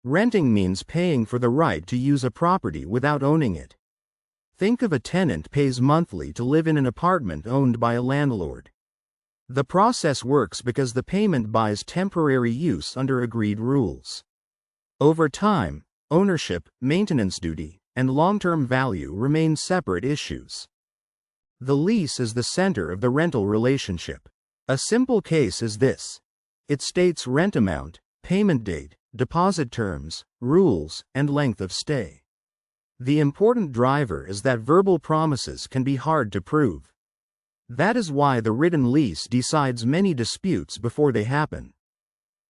Renting means paying for the right to use a property without owning it. Think of a tenant pays monthly to live in an apartment owned by a landlord. The process works because the payment buys temporary use under agreed rules. Over time, ownership, maintenance duty, and long-term value remain separate issues. The lease is the center of the rental relationship. A simple case is this. It states rent amount, payment date, deposit terms, rules, and length of stay. The important driver is that verbal promises can be hard to prove. That is why the written lease decides many disputes before they happen.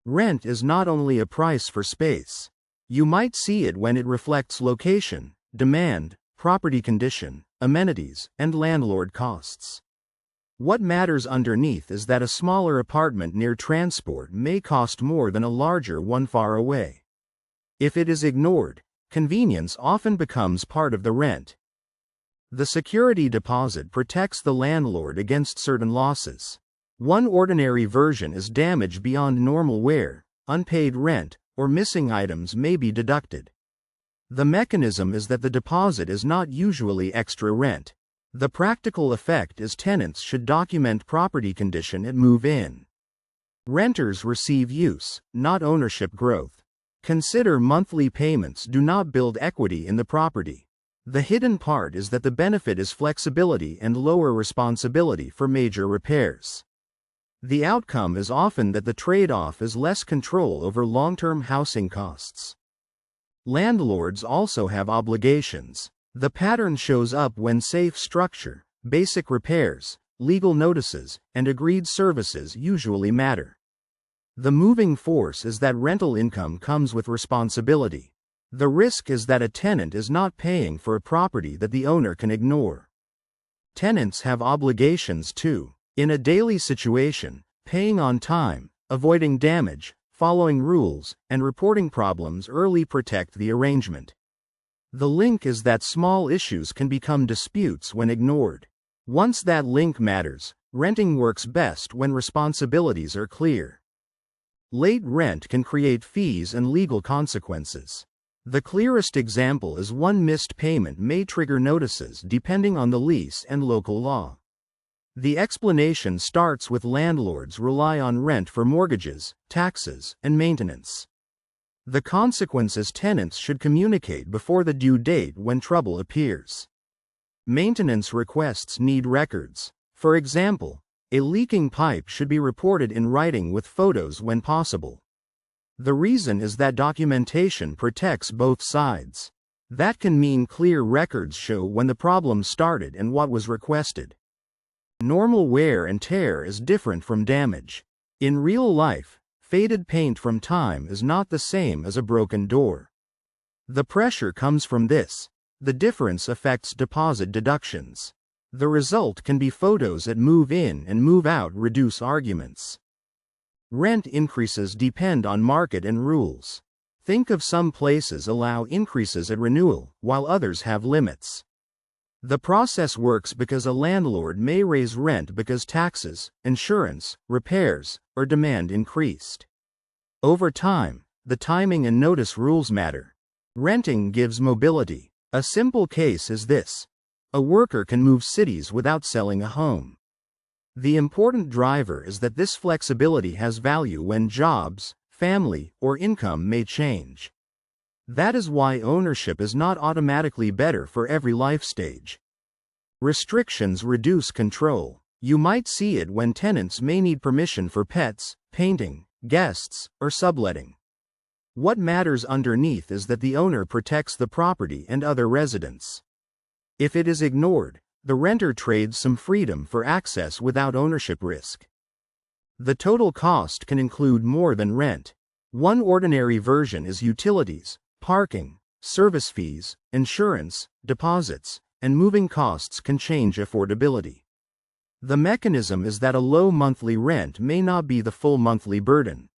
Rent is not only a price for space. You might see it when it reflects location, demand, property condition, amenities, and landlord costs. What matters underneath is that a smaller apartment near transport may cost more than a larger one far away. If it is ignored, convenience often becomes part of the rent. The security deposit protects the landlord against certain losses. One ordinary version is damage beyond normal wear, unpaid rent, or missing items may be deducted. The mechanism is that the deposit is not usually extra rent. The practical effect is tenants should document property condition at move-in. Renters receive use, not ownership growth. Consider monthly payments do not build equity in the property. The hidden part is that the benefit is flexibility and lower responsibility for major repairs. The outcome is often that the trade-off is less control over long-term housing costs. Landlords also have obligations. The pattern shows up when safe structure, basic repairs, legal notices, and agreed services usually matter. The moving force is that rental income comes with responsibility. The risk is that a tenant is not paying for a property that the owner can ignore. Tenants have obligations too. In a daily situation, paying on time, avoiding damage, following rules, and reporting problems early protect the arrangement. The link is that small issues can become disputes when ignored. Once that link matters, renting works best when responsibilities are clear. Late rent can create fees and legal consequences. The clearest example is one missed payment may trigger notices depending on the lease and local law. The explanation starts with landlords rely on rent for mortgages, taxes, and maintenance. The consequence is tenants should communicate before the due date when trouble appears. Maintenance requests need records. For example, a leaking pipe should be reported in writing with photos when possible. The reason is that documentation protects both sides. That can mean clear records show when the problem started and what was requested. Normal wear and tear is different from damage. In real life, faded paint from time is not the same as a broken door. The pressure comes from this. The difference affects deposit deductions. The result can be photos at move-in and move-out reduce arguments. Rent increases depend on market and rules. Think of some places allow increases at renewal, while others have limits. The process works because a landlord may raise rent because taxes, insurance, repairs, or demand increased. Over time, the timing and notice rules matter. Renting gives mobility. A simple case is this. A worker can move cities without selling a home. The important driver is that this flexibility has value when jobs, family, or income may change. That is why ownership is not automatically better for every life stage. Restrictions reduce control. You might see it when tenants may need permission for pets, painting, guests, or subletting. What matters underneath is that the owner protects the property and other residents. If it is ignored, the renter trades some freedom for access without ownership risk. The total cost can include more than rent. One ordinary version is utilities, parking, service fees, insurance, deposits, and moving costs can change affordability. The mechanism is that a low monthly rent may not be the full monthly burden.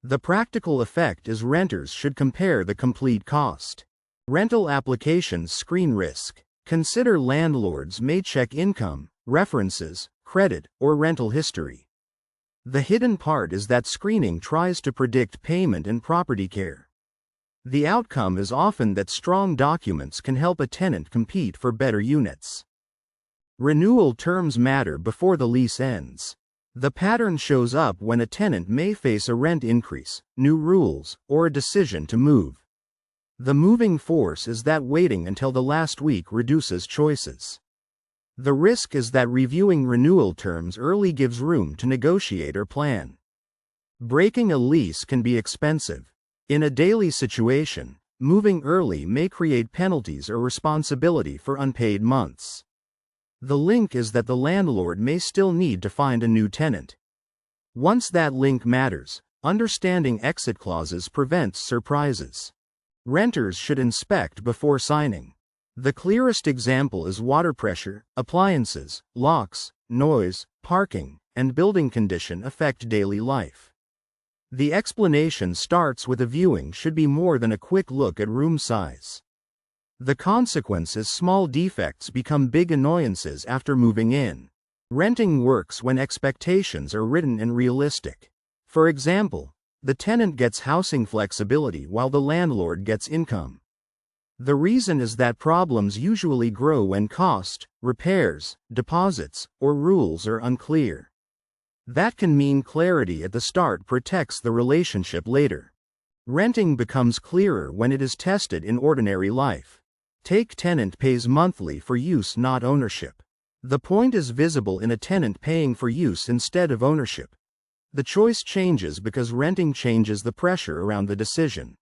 The practical effect is renters should compare the complete cost. Rental applications screen risk. Consider landlords may check income, references, credit, or rental history. The hidden part is that screening tries to predict payment and property care. The outcome is often that strong documents can help a tenant compete for better units. Renewal terms matter before the lease ends. The pattern shows up when a tenant may face a rent increase, new rules, or a decision to move. The moving force is that waiting until the last week reduces choices. The risk is that reviewing renewal terms early gives room to negotiate or plan. Breaking a lease can be expensive. In a daily situation, moving early may create penalties or responsibility for unpaid months. The link is that the landlord may still need to find a new tenant. Once that link matters, understanding exit clauses prevents surprises. Renters should inspect before signing. The clearest example is water pressure, appliances, locks, noise, parking, and building condition affect daily life. The explanation starts with a viewing should be more than a quick look at room size. The consequence is small defects become big annoyances after moving in. Renting works when expectations are written and realistic. For example, the tenant gets housing flexibility while the landlord gets income. The reason is that problems usually grow when cost, repairs, deposits, or rules are unclear. That can mean clarity at the start protects the relationship later. Renting becomes clearer when it is tested in ordinary life. Take tenant pays monthly for use, not ownership. The point is visible in a tenant paying for use instead of ownership. The choice changes because renting changes the pressure around the decision.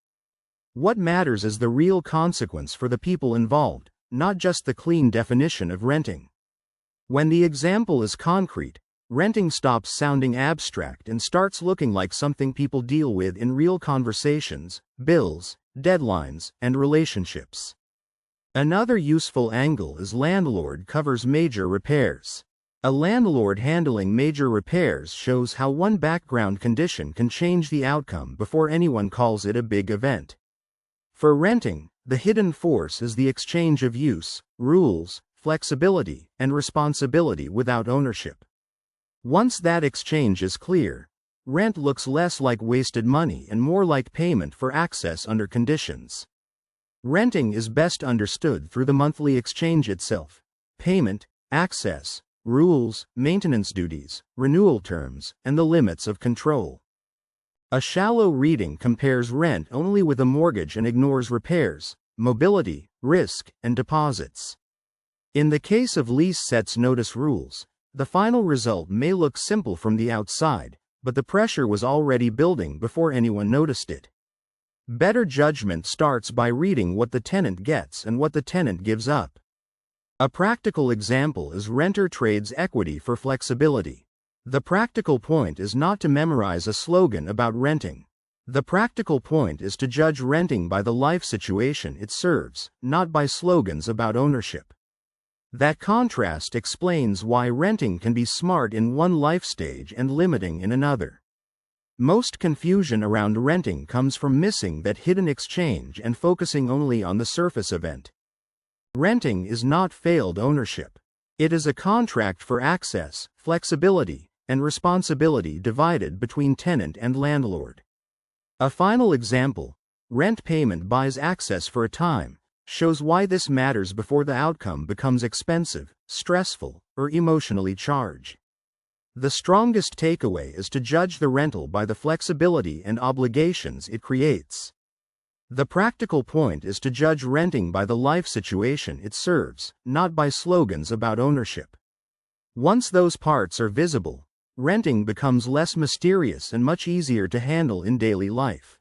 What matters is the real consequence for the people involved, not just the clean definition of renting. When the example is concrete, renting stops sounding abstract and starts looking like something people deal with in real conversations, bills, deadlines, and relationships. Another useful angle is landlord covers major repairs. A landlord handling major repairs shows how one background condition can change the outcome before anyone calls it a big event. For renting, the hidden force is the exchange of use, rules, flexibility, and responsibility without ownership. Once that exchange is clear, rent looks less like wasted money and more like payment for access under conditions. Renting is best understood through the monthly exchange itself: payment, access, rules, maintenance duties, renewal terms, and the limits of control. A shallow reading compares rent only with a mortgage and ignores repairs, mobility, risk, and deposits. In the case of lease sets notice rules, the final result may look simple from the outside, but the pressure was already building before anyone noticed it. Better judgment starts by reading what the tenant gets and what the tenant gives up. A practical example is renter trades equity for flexibility. The practical point is not to memorize a slogan about renting. The practical point is to judge renting by the life situation it serves, not by slogans about ownership. That contrast explains why renting can be smart in one life stage and limiting in another. Most confusion around renting comes from missing that hidden exchange and focusing only on the surface event. Renting is not failed ownership. It is a contract for access, flexibility, and responsibility divided between tenant and landlord. A final example: rent payment buys access for a time, shows why this matters before the outcome becomes expensive, stressful, or emotionally charged. The strongest takeaway is to judge the rental by the flexibility and obligations it creates. The practical point is to judge renting by the life situation it serves, not by slogans about ownership. Once those parts are visible, renting becomes less mysterious and much easier to handle in daily life.